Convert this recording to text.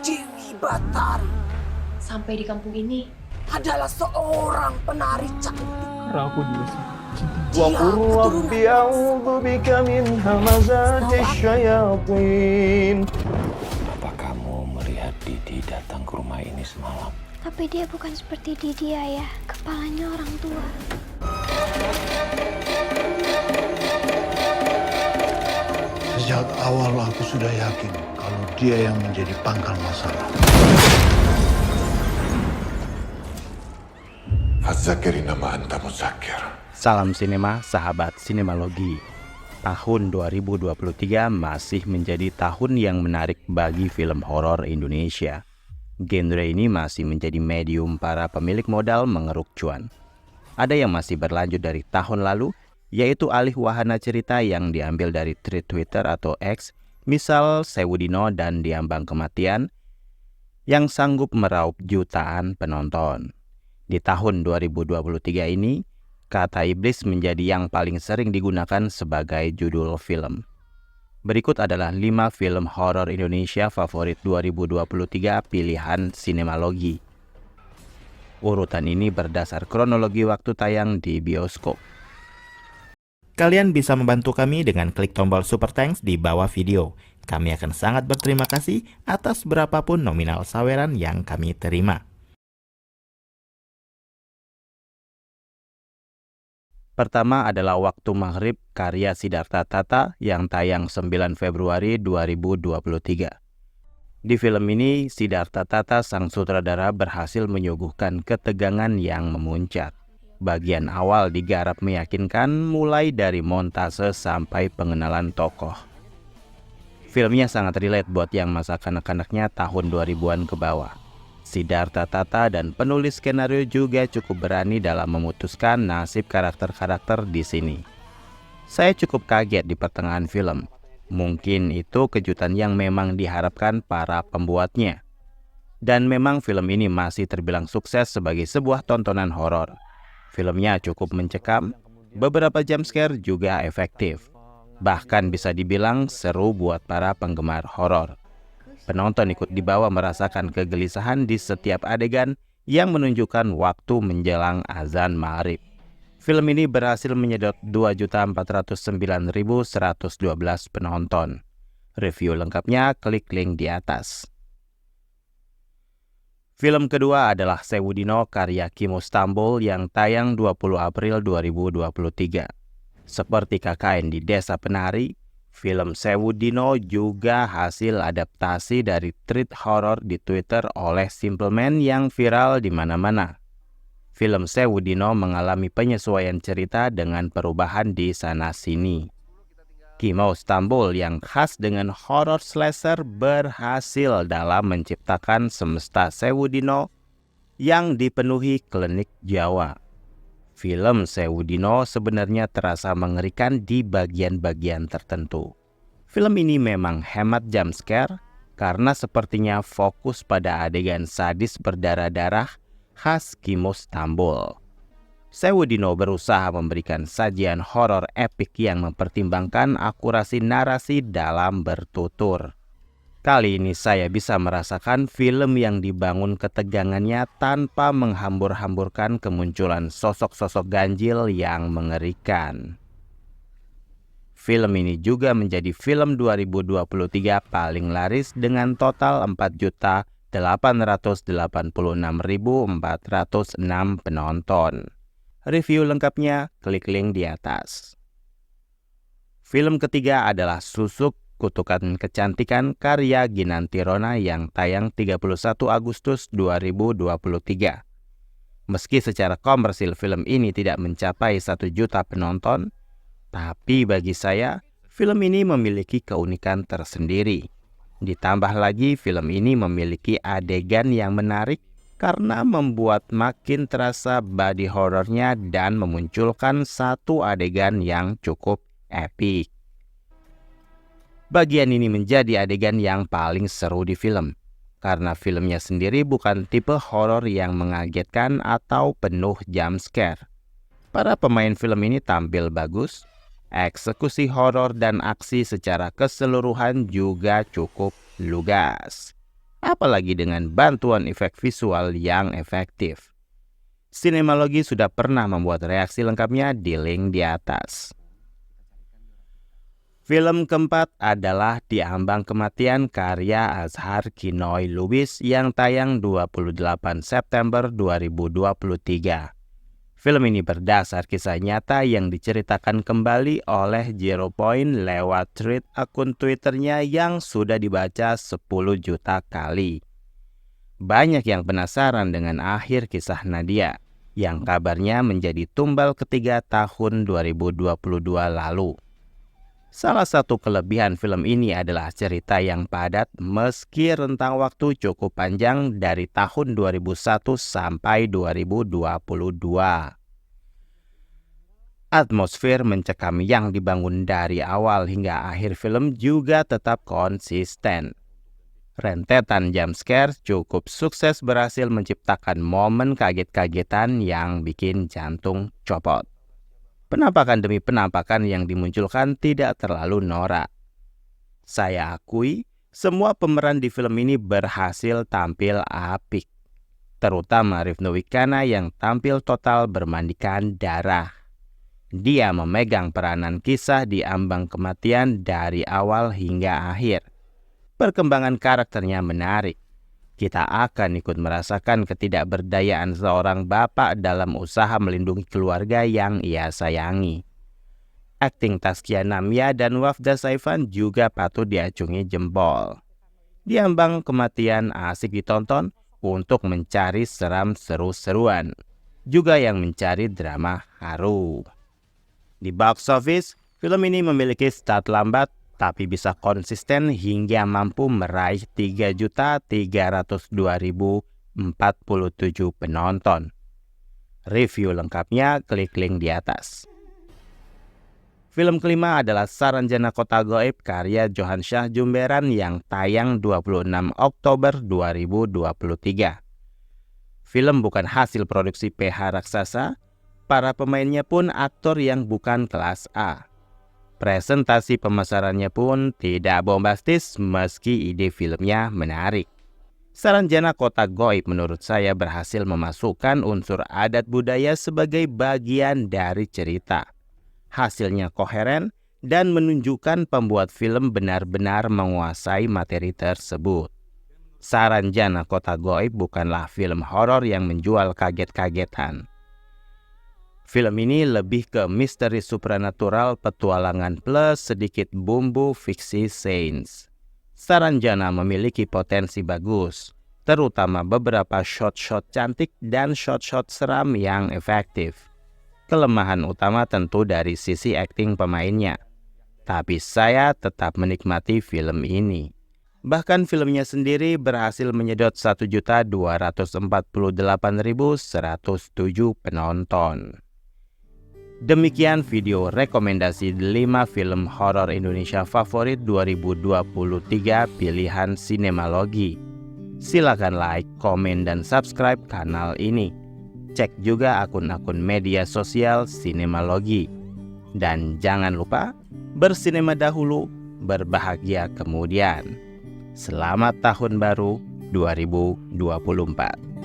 Dewi Batari Sampai di kampung ini, adalah seorang penari cantik. Karena aku juga sangat cinta. وقل رب أعوذ بك من همزات الشياطين. Apa kamu melihat Didi datang ke rumah ini semalam? Tapi dia bukan seperti Didi, Ayah. Kepalanya orang tua. Sejak awal aku sudah yakin kalau dia yang menjadi pangkal masalah. Fadzakirina ma anta mudzakir. Salam sinema, sahabat sinemalogi. Tahun 2023 masih menjadi tahun yang menarik bagi film horor Indonesia. Genre ini masih menjadi medium para pemilik modal mengeruk cuan. Ada yang masih berlanjut dari tahun lalu, yaitu alih wahana cerita yang diambil dari thread Twitter atau X, misal Sewudino dan Diambang Kematian, yang sanggup meraup jutaan penonton. Di tahun 2023 ini, kata iblis menjadi yang paling sering digunakan sebagai judul film. Berikut adalah 5 film horor Indonesia favorit 2023 pilihan sinemalogi. Urutan ini berdasar kronologi waktu tayang di bioskop. Kalian bisa membantu kami dengan klik tombol Super Thanks di bawah video. Kami akan sangat berterima kasih atas berapapun nominal saweran yang kami terima. Pertama adalah Waktu Maghrib karya Siddhartha Tata yang tayang 9 Februari 2023. Di film ini, Siddhartha Tata sang sutradara berhasil menyuguhkan ketegangan yang memuncak. Bagian awal digarap meyakinkan mulai dari montase sampai pengenalan tokoh. Filmnya sangat relate buat yang masa kanak-kanaknya tahun 2000-an ke bawah. Siddhartha Tata dan penulis skenario juga cukup berani dalam memutuskan nasib karakter-karakter di sini. Saya cukup kaget di pertengahan film. Mungkin itu kejutan yang memang diharapkan para pembuatnya. Dan memang film ini masih terbilang sukses sebagai sebuah tontonan horor. Filmnya cukup mencekam, beberapa jumpscare juga efektif. Bahkan bisa dibilang seru buat para penggemar horor. Penonton ikut dibawa merasakan kegelisahan di setiap adegan yang menunjukkan waktu menjelang azan maghrib. Film ini berhasil menyedot 2.409.112 penonton. Review lengkapnya klik link di atas. Film kedua adalah Sewudino karya Kimo Stambul yang tayang 20 April 2023. Seperti KKN di Desa Penari, film Sewudino juga hasil adaptasi dari thread horor di Twitter oleh Simple Man yang viral di mana-mana. Film Sewudino mengalami penyesuaian cerita dengan perubahan di sana-sini. Kimo Stambul yang khas dengan horror slasher berhasil dalam menciptakan semesta Sewudino yang dipenuhi klinik Jawa. Film Sewudino sebenarnya terasa mengerikan di bagian-bagian tertentu. Film ini memang hemat jumpscare karena sepertinya fokus pada adegan sadis berdarah-darah khas Kimo Stambul. Sewudino berusaha memberikan sajian horor epik yang mempertimbangkan akurasi narasi dalam bertutur. Kali ini saya bisa merasakan film yang dibangun ketegangannya tanpa menghambur-hamburkan kemunculan sosok-sosok ganjil yang mengerikan. Film ini juga menjadi film 2023 paling laris dengan total 4.886.406 penonton. Review lengkapnya klik link di atas. Film ketiga adalah Susuk Kutukan Kecantikan karya Ginanti Rona yang tayang 31 Agustus 2023. Meski secara komersil film ini tidak mencapai 1 juta penonton, tapi bagi saya, film ini memiliki keunikan tersendiri. Ditambah lagi film ini memiliki adegan yang menarik karena membuat makin terasa body horornya dan memunculkan satu adegan yang cukup epik. Bagian ini menjadi adegan yang paling seru di film, karena filmnya sendiri bukan tipe horor yang mengagetkan atau penuh jumpscare. Para pemain film ini tampil bagus, eksekusi horor dan aksi secara keseluruhan juga cukup lugas. apalagi dengan bantuan efek visual yang efektif. Sinemalogi sudah pernah membuat reaksi lengkapnya di link di atas. Film keempat adalah Di Ambang Kematian karya Azhar Kinoy Lubis yang tayang 28 September 2023. Film ini berdasar kisah nyata yang diceritakan kembali oleh Zero Point lewat tweet akun Twitternya yang sudah dibaca 10 juta kali. Banyak yang penasaran dengan akhir kisah Nadia, yang kabarnya menjadi tumbal ketiga tahun 2022 lalu. Salah satu kelebihan film ini adalah cerita yang padat meski rentang waktu cukup panjang dari tahun 2001 sampai 2022. Atmosfer mencekam yang dibangun dari awal hingga akhir film juga tetap konsisten. Rentetan jump scare cukup sukses berhasil menciptakan momen kaget-kagetan yang bikin jantung copot. Penampakan demi penampakan yang dimunculkan tidak terlalu norak. Saya akui, semua pemeran di film ini berhasil tampil apik. Terutama Rifnu Wikana yang tampil total bermandikan darah. Dia memegang peranan kisah Di Ambang Kematian dari awal hingga akhir. Perkembangan karakternya menarik. Kita akan ikut merasakan ketidakberdayaan seorang bapak dalam usaha melindungi keluarga yang ia sayangi. Akting Taskia Namya dan Wafda Saifan juga patut diacungi jempol. Di Ambang Kematian asik ditonton untuk mencari seram seru-seruan, juga yang mencari drama haru. Di box office, film ini memiliki start lambat tapi bisa konsisten hingga mampu meraih 3.302.047 penonton. Review lengkapnya klik link di atas. Film kelima adalah Saranjana Kota Gaib karya Johan Syah Jumberan yang tayang 26 Oktober 2023. Film bukan hasil produksi PH Raksasa, para pemainnya pun aktor yang bukan kelas A. Presentasi pemasarannya pun tidak bombastis meski ide filmnya menarik. Saranjana Kota Gaib menurut saya berhasil memasukkan unsur adat budaya sebagai bagian dari cerita. Hasilnya koheren dan menunjukkan pembuat film benar-benar menguasai materi tersebut. Saranjana Kota Gaib bukanlah film horor yang menjual kaget-kagetan. Film ini lebih ke misteri supranatural petualangan plus sedikit bumbu fiksi sains. Saranjana memiliki potensi bagus, terutama beberapa shot-shot cantik dan shot-shot seram yang efektif. Kelemahan utama tentu dari sisi akting pemainnya, tapi saya tetap menikmati film ini. Bahkan filmnya sendiri berhasil menyedot 1.248.107 penonton. Demikian video rekomendasi 5 film horor Indonesia favorit 2023 pilihan Sinemalogi. Silakan like, komen, dan subscribe kanal ini. Cek juga akun-akun media sosial Sinemalogi. Dan jangan lupa, bersinema dahulu, berbahagia kemudian. Selamat Tahun Baru 2024.